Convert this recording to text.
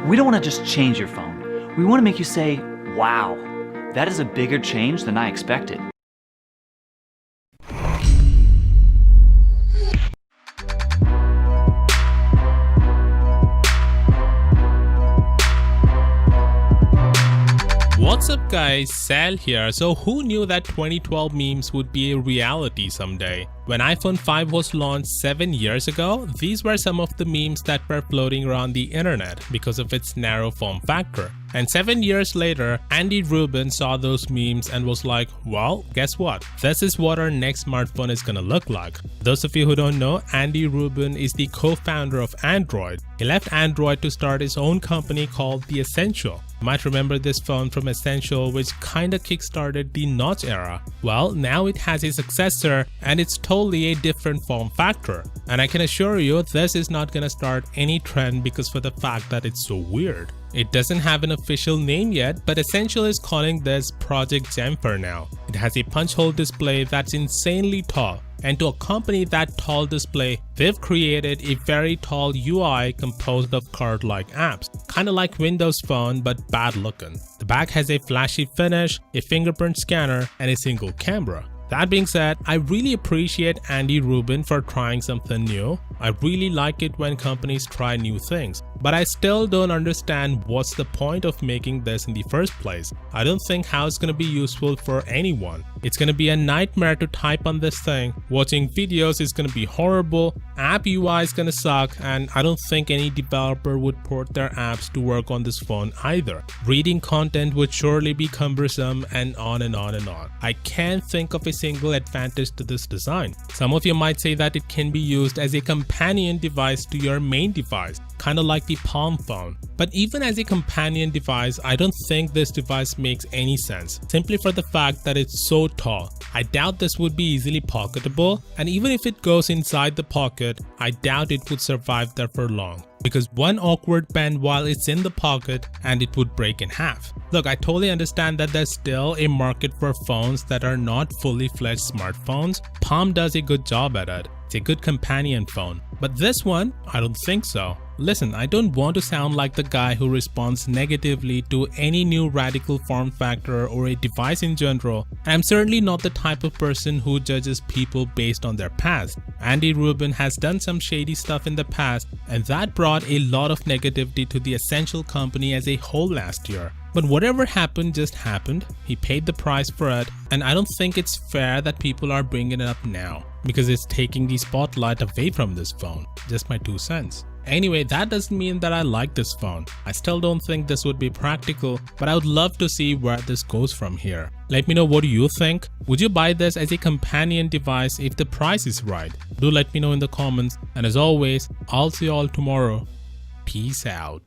We don't want to just change your phone. We want to make you say, wow, that is a bigger change than I expected. What's up guys, Sal here. So who knew that 2012 memes would be a reality someday? When iPhone 5 was launched 7 years ago, these were some of the memes that were floating around the internet because of its narrow form factor. And 7 years later, Andy Rubin saw those memes and was like, well, guess what? This is what our next smartphone is gonna look like. Those of you who don't know, Andy Rubin is the co-founder of Android. He left Android to start his own company called The Essential. You might remember this phone from Essential, which kinda kickstarted the notch era. Well, now it has a successor and it's totally a different form factor. And I can assure you this is not gonna start any trend because for the fact that it's so weird. It doesn't have an official name yet, but Essential is calling this Project Gem for now. It has a punch hole display that's insanely tall. And to accompany that tall display, they've created a very tall UI composed of card-like apps, kinda like Windows Phone but bad looking. The back has a flashy finish, a fingerprint scanner, and a single camera. That being said, I really appreciate Andy Rubin for trying something new. I really like it when companies try new things, but I still don't understand what's the point of making this in the first place. I don't think how it's gonna be useful for anyone. It's gonna be a nightmare to type on this thing. Watching videos is gonna be horrible, app UI is gonna suck, and I don't think any developer would port their apps to work on this phone either. Reading content would surely be cumbersome, and on and on and on. I can't think of a single advantage to this design. Some of you might say that it can be used as a companion device to your main device, kinda like the Palm phone. But even as a companion device, I don't think this device makes any sense, simply for the fact that it's so tall. I doubt this would be easily pocketable, and even if it goes inside the pocket, I doubt it would survive there for long. Because one awkward bend while it's in the pocket and it would break in half. Look, I totally understand that there's still a market for phones that are not fully fledged smartphones. Palm does a good job at it. It's a good companion phone. But this one, I don't think so. Listen, I don't want to sound like the guy who responds negatively to any new radical form factor or a device in general. I'm certainly not the type of person who judges people based on their past. Andy Rubin has done some shady stuff in the past, and that brought a lot of negativity to the Essential company as a whole last year. But whatever happened just happened. He paid the price for it, and I don't think it's fair that people are bringing it up now because it's taking the spotlight away from this phone. Just my 2 cents. Anyway, that doesn't mean that I like this phone. I still don't think this would be practical, but I would love to see where this goes from here. Let me know what do you think. Would you buy this as a companion device if the price is right? Do let me know in the comments, and as always, I'll see you all tomorrow. Peace out.